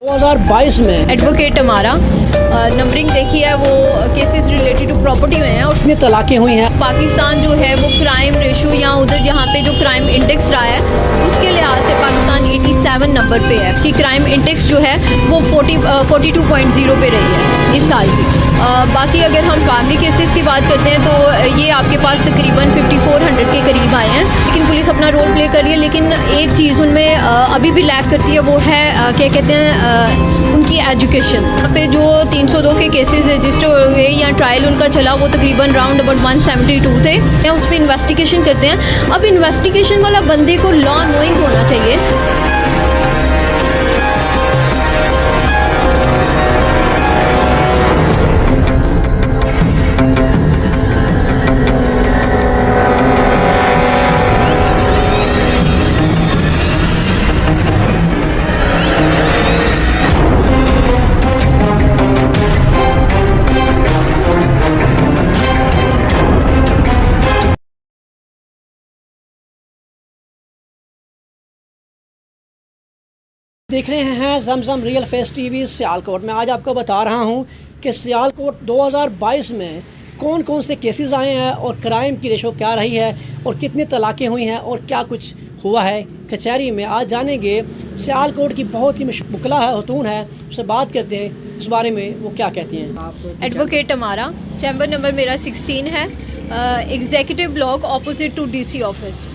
2022 में एडवोकेट हमारा नंबरिंग देखी है, वो केसेस रिलेटेड टू प्रॉपर्टी में है और कितनी तलाक़ें हुई हैं। पाकिस्तान जो है वो क्राइम रेशो या उधर जहाँ पे जो क्राइम इंडेक्स रहा है उसके लिहाज से पाकिस्तान 87 नंबर पे है। इसकी क्राइम इंडेक्स जो है वो 42.0 पे रही है इस साल की। बाकी अगर हम फैमिली केसेस की बात करते हैं तो ये आपके पास तकरीबन 5400 के करीब आए हैं, लेकिन पुलिस अपना रोल प्ले कर रही है। लेकिन एक चीज़ उनमें अभी भी लैक करती है, वो है क्या कहते हैं उनकी एजुकेशन। यहाँ पे जो 302 के केसेस रजिस्टर हुए या ट्रायल उनका चला वो तकरीबन राउंड अबाउट 172 थे। या उस पर इन्वेस्टिगेशन करते हैं। अब इन्वेस्टिगेशन वाला बंदे को लॉ नोइंग होना चाहिए। देख रहे हैं जमजम रियल फेस टीवी सियालकोट में। आज आपको बता रहा हूं कि सियालकोट 2022 में कौन कौन से केसेस आए हैं और क्राइम की रेशो क्या रही है और कितनी तलाक़ें हुई हैं और क्या कुछ हुआ है कचहरी में। आज जानेंगे सियालकोट की बहुत ही मुकला है खतून है, उससे बात करते हैं इस बारे में वो क्या कहती हैं। एडवोकेट हमारा चैम्बर नंबर मेरा 16 है, executive block opposite to DC office.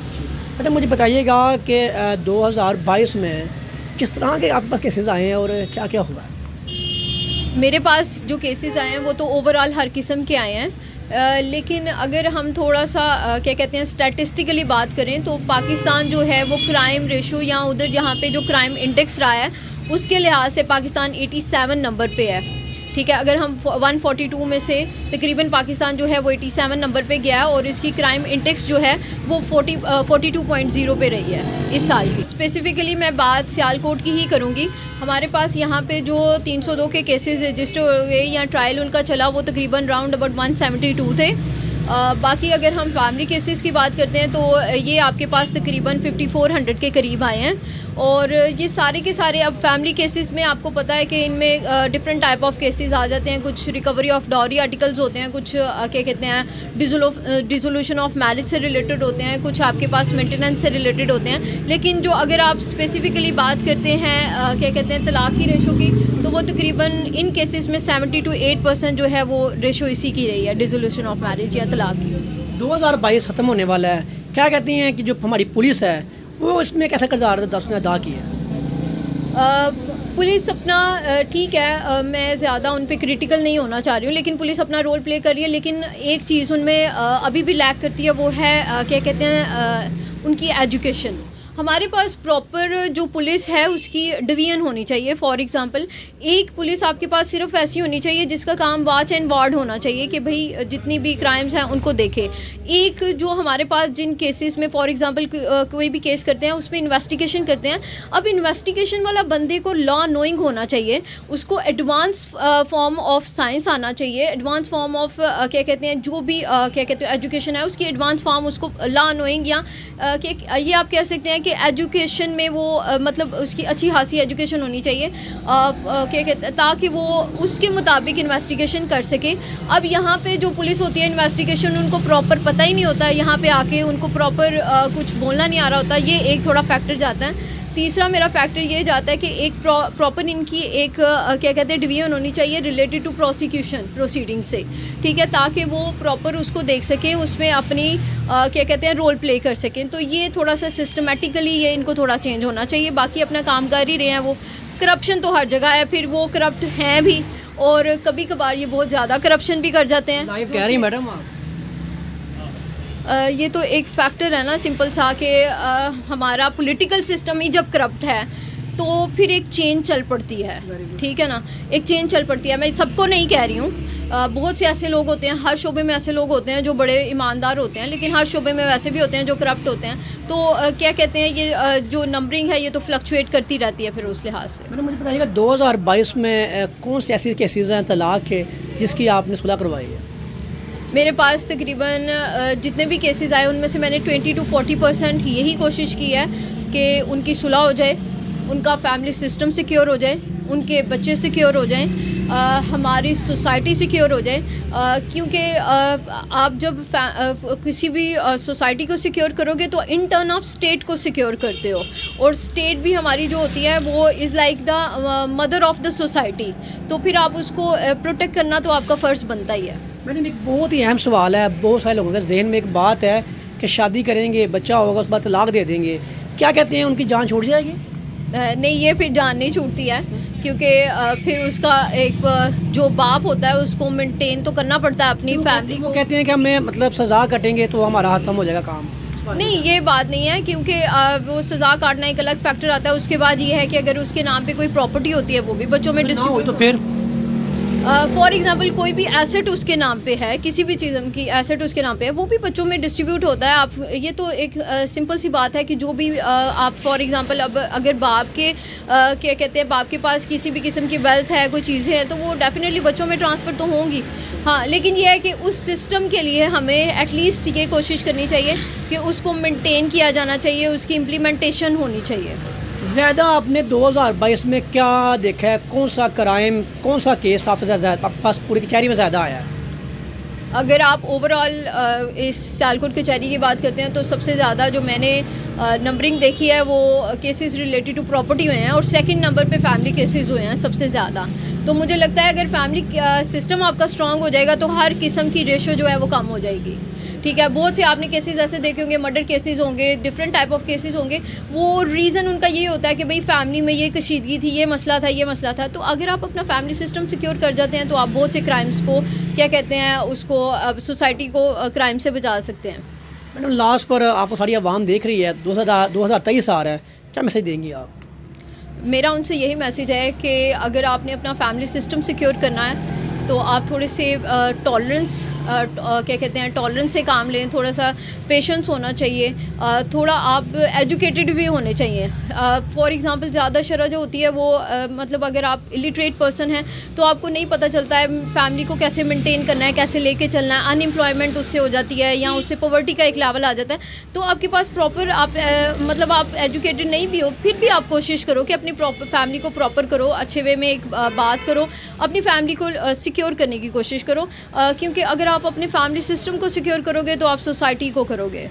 बेटा मुझे बताइएगा कि 2022 में किस तरह के आपके पास केसेस आए हैं और क्या क्या हुआ है। मेरे पास जो केसेस आए हैं वो तो ओवरऑल हर किस्म के आए हैं, लेकिन अगर हम थोड़ा सा क्या कहते हैं स्टैटिस्टिकली बात करें तो पाकिस्तान जो है वो क्राइम रेशो या उधर जहाँ पे जो क्राइम इंडेक्स रहा है उसके लिहाज से पाकिस्तान 87 नंबर पे है। ठीक है, अगर हम 142 में से तकरीबन पाकिस्तान जो है वो 87 नंबर पे गया है और इसकी क्राइम इंडेक्स जो है वो 42.0 पे रही है इस साल की। स्पेसिफ़िकली मैं बात सियालकोट की ही करूँगी। हमारे पास यहाँ पे जो 302 के केसेस रजिस्टर हुए या ट्रायल उनका चला वो तकरीबन राउंड अबाउट 172 थे। बाकी अगर हम फैमिली केसेस की बात करते हैं तो ये आपके पास तकरीबन 5400 के करीब आए हैं और ये सारे के सारे अब फैमिली केसेस में आपको पता है कि इनमें डिफरेंट टाइप ऑफ केसेस आ जाते हैं। कुछ रिकवरी ऑफ डॉरी आर्टिकल्स होते हैं, कुछ क्या कहते हैं डिसोल्यूशन ऑफ मैरिज से रिलेटेड होते हैं, कुछ आपके पास मेंटेनेंस से रिलेटेड होते हैं। लेकिन जो अगर आप स्पेसिफ़िकली बात करते हैं क्या कहते हैं तलाक़ की रेशो की, तो वो तकरीबन इन केसेस में 70 to 8% जो है वो रेशो इसी की रही है, डिसोल्यूशन ऑफ मैरिज या तलाक़ की। 2022 ख़त्म होने वाला है, क्या कहती हैं कि जो हमारी पुलिस है वो इसमें कैसा किरदार अदा किया है। पुलिस अपना ठीक है, मैं ज़्यादा उन पे क्रिटिकल नहीं होना चाह रही हूँ, लेकिन पुलिस अपना रोल प्ले कर रही है। लेकिन एक चीज़ उनमें अभी भी लैक करती है, वो है क्या कहते हैं उनकी एजुकेशन। हमारे पास प्रॉपर जो पुलिस है उसकी डिवीज़न होनी चाहिए। फॉर एग्ज़ाम्पल एक पुलिस आपके पास सिर्फ ऐसी होनी चाहिए जिसका काम वॉच एंड वार्ड होना चाहिए कि भाई जितनी भी क्राइम्स हैं उनको देखे। एक जो हमारे पास जिन केसेस में फॉर एग्ज़ाम्पल कोई भी केस करते हैं उसमें इन्वेस्टिगेशन करते हैं। अब इन्वेस्टिगेशन वाला बंदे को लॉ नोइंग होना चाहिए, उसको एडवांस फॉर्म ऑफ साइंस आना चाहिए, एडवांस फॉर्म ऑफ क्या कहते हैं जो भी क्या कहते हैं एजुकेशन है उसकी एडवांस फॉर्म उसको लॉ नोइंग या ये आप कह सकते हैं कि एजुकेशन में वो मतलब उसकी अच्छी खासी एजुकेशन होनी चाहिए क्या कहते हैं ताकि वो उसके मुताबिक इन्वेस्टिगेशन कर सके। अब यहाँ पे जो पुलिस होती है इन्वेस्टिगेशन उनको प्रॉपर पता ही नहीं होता है, यहाँ पे आके उनको प्रॉपर कुछ बोलना नहीं आ रहा होता, ये एक थोड़ा फैक्टर जाता है। तीसरा मेरा फैक्टर ये जाता है कि एक प्रॉपर इनकी एक क्या कहते हैं डिवीज़न होनी चाहिए रिलेटेड टू प्रोसिक्यूशन प्रोसीडिंग से, ठीक है, ताकि वो प्रॉपर उसको देख सकें, उसमें अपनी क्या कहते हैं रोल प्ले कर सकें। तो ये थोड़ा सा सिस्टमेटिकली ये इनको थोड़ा चेंज होना चाहिए। बाकी अपना काम कर ही रहे हैं वो। करप्शन तो हर जगह है, फिर वो करप्ट हैं भी और कभी कभार ये बहुत ज़्यादा करप्शन भी कर जाते हैं। लाइव कह रही मैडम आप। ये तो एक फैक्टर है ना सिंपल सा कि हमारा पॉलिटिकल सिस्टम ही जब करप्ट है तो फिर एक चेंज चल पड़ती है, ठीक है ना, एक चेंज चल पड़ती है। मैं सबको नहीं कह रही हूँ, बहुत से ऐसे लोग होते हैं, हर शोबे में ऐसे लोग होते हैं जो बड़े ईमानदार होते हैं, लेकिन हर शोबे में वैसे भी होते हैं जो करप्ट होते हैं। तो क्या कहते हैं ये जो नंबरिंग है ये तो फ्लक्चुएट करती रहती है फिर उस लिहाज से। मैडम मुझे बताइएगा 2022 में कौन से ऐसे केसेस हैं तलाक़ के जिसकी आपने सुलह करवाई है। मेरे पास तकरीबन जितने भी केसेस आए उनमें से मैंने 20 to 40% यही कोशिश की है कि उनकी सुलह हो जाए, उनका फैमिली सिस्टम सिक्योर हो जाए, उनके बच्चे सिक्योर हो जाएं, हमारी सोसाइटी सिक्योर हो जाए, क्योंकि आप जब किसी भी सोसाइटी को सिक्योर करोगे तो इन टर्न आप स्टेट को सिक्योर करते हो, और स्टेट भी हमारी जो होती है वो is like the mother of the society, तो फिर आप उसको प्रोटेक्ट करना तो आपका फ़र्ज़ बनता ही है। मैडम एक बहुत ही अहम सवाल है, बहुत सारे लोगों के जहन में एक बात है कि शादी करेंगे, बच्चा होगा, उस बाद तलाक दे देंगे, क्या कहते हैं उनकी जान छूट जाएगी? नहीं, ये फिर जान नहीं छूटती है, क्योंकि फिर उसका एक जो बाप होता है उसको मेंटेन तो करना पड़ता है अपनी फैमिली को। वो कहते हैं कि हमें मतलब सज़ा कटेंगे तो हमारा खत्म हो जाएगा काम। नहीं, ये बात नहीं है, क्योंकि वो सज़ा काटना एक अलग फैक्टर आता है। उसके बाद ये है कि अगर उसके नाम पे कोई प्रॉपर्टी होती है वो भी बच्चों में डिस्ट्रीब्यूट, तो फिर फॉर एग्जांपल कोई भी एसेट उसके नाम पे है, किसी भी चीज़ की एसेट उसके नाम पे है, वो भी बच्चों में डिस्ट्रीब्यूट होता है। आप ये तो एक सिंपल सी बात है कि जो भी आप फॉर एग्जांपल अब अगर बाप के क्या कहते हैं, बाप के पास किसी भी किस्म की वेल्थ है, कोई चीज़ें हैं, तो वो डेफिनेटली बच्चों में ट्रांसफ़र तो होंगी। हाँ, लेकिन ये है कि उस सिस्टम के लिए हमें एटलीस्ट ये कोशिश करनी चाहिए कि उसको मेंटेन किया जाना चाहिए, उसकी इम्प्लीमेंटेशन होनी चाहिए। ज़्यादा आपने 2022 में क्या देखा है, कौन सा क्राइम, कौन सा केस आपके पास पूरी कचहरी में ज़्यादा आया है? अगर आप ओवरऑल इस सियालकोट कचहरी की बात करते हैं तो सबसे ज़्यादा जो मैंने नंबरिंग देखी है वो केसेस रिलेटेड टू प्रॉपर्टी हुए हैं, और सेकंड नंबर पे फैमिली केसेस हुए हैं सबसे ज़्यादा। तो मुझे लगता है अगर फैमिली सिस्टम आपका स्ट्रॉन्ग हो जाएगा तो हर किस्म की रेशो जो है वो कम हो जाएगी। ठीक है, बहुत से आपने केसेस ऐसे देखे होंगे, मर्डर केसेस होंगे, डिफरेंट टाइप ऑफ केसेस होंगे, वो रीज़न उनका ये होता है कि भाई फैमिली में ये कशीदगी थी, ये मसला था, ये मसला था। तो अगर आप अपना फैमिली सिस्टम सिक्योर कर जाते हैं तो आप बहुत से क्राइम्स को क्या कहते हैं उसको सोसाइटी को क्राइम से बचा सकते हैं। मैडम लास्ट पर आपको सारी आवाम देख रही है, 2023 आ रहा है, क्या मैसेज देंगी आप? मेरा उनसे यही मैसेज है कि अगर आपने अपना फैमिली सिस्टम सिक्योर करना है तो आप थोड़े से टॉलरेंस क्या कहते हैं टॉलरेंस से काम लें, थोड़ा सा पेशेंस होना चाहिए, थोड़ा आप एजुकेटेड भी होने चाहिए। फॉर एग्जांपल ज़्यादा शरह जो होती है वो मतलब अगर आप इलिटरेट पर्सन हैं तो आपको नहीं पता चलता है फैमिली को कैसे मेंटेन करना है, कैसे लेके चलना है, अनएम्प्लॉयमेंट उससे हो जाती है या उससे पॉवर्टी का एक लेवल आ जाता है। तो आपके पास प्रॉपर आप मतलब आप एजुकेटेड नहीं भी हो, फिर भी आप कोशिश करो कि अपनी फैमिली को प्रॉपर करो, अच्छे वे में एक बात करो, अपनी फैमिली को सिक्योर करने की कोशिश करो, क्योंकि अगर आप अपने फैमिली सिस्टम को सिक्योर करोगे तो आप सोसाइटी को करोगे।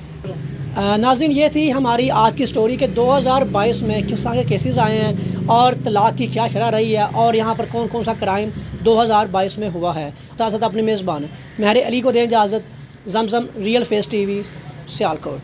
नाज़रीन, ये थी हमारी आज की स्टोरी के 2022 में किस तरह के केसेस आए हैं और तलाक की क्या शरह रही है और यहाँ पर कौन कौन सा क्राइम 2022 में हुआ है। साथ साथ अपने मेज़बान मेहर अली को दें इजाज़त। Zamzam real face TV, Sialkot.